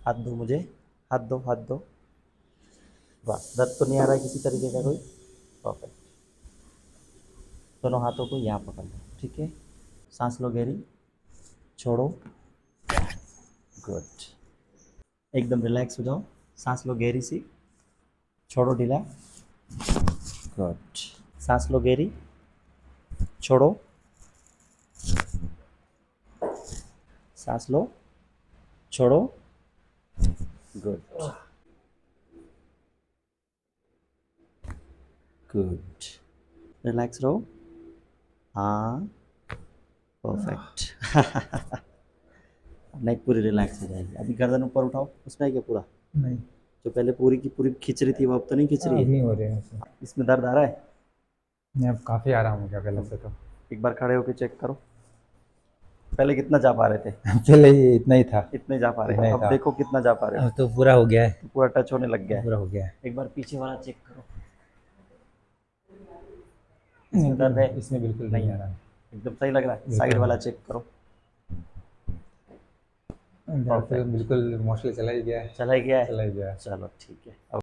हाथ दो मुझे, हाथ दो, हाथ दो। वाह, दर्द तो नहीं आ रहा है किसी तरीके का कोई? परफेक्ट। दोनों हाथों को यहाँ पकड़ लो, ठीक है। सांस लो गहरी, छोड़ो, गुड। एकदम रिलैक्स हो जाओ, सांस लो गहरी सी, छोड़ो ढीला, गुड। सांस लो गहरी, छोड़ो, सांस लो, छोड़ो, गुड, गुड। रिलैक्स रहो, हाँ, परफेक्ट। नेक पूरी रिलैक्स हो जाएगी। अभी गर्दन ऊपर उठाओ, उसमें है क्या पूरा? नहीं, जो पहले पूरी की पूरी खींच रही थी वो अब तो नहीं खींच रही अब है? नहीं हो रहे हैं ऐसे। इसमें दर्द आ रहा है? नहीं, अब काफ़ी आराम हो गया पहले से तो। एक बार खड़े होकर चेक करो, पहले कितना जा पा रहे थे? पहले ये इतना ही था। इतने जा पा रहे इतना हो, ही अब था। देखो कितना जा पा रहे हो। अब तो पूरा हो गया है। तो पूरा टच होने लग गया है। पूरा हो गया है। एक बार पीछे वाला चेक करो, इसमें दर्द है? नहीं, इसमें बिल्कुल नहीं नहीं आ है, रहा है। एकदम सही लग रहा है। बिल्कुल साइड नहीं। वाला चेक करो, दर्द तो परफेक्ट। बिल्कुल मोस्टली चला ही गया है। चला ही गया है? चला ही गया है। चलो ठीक है।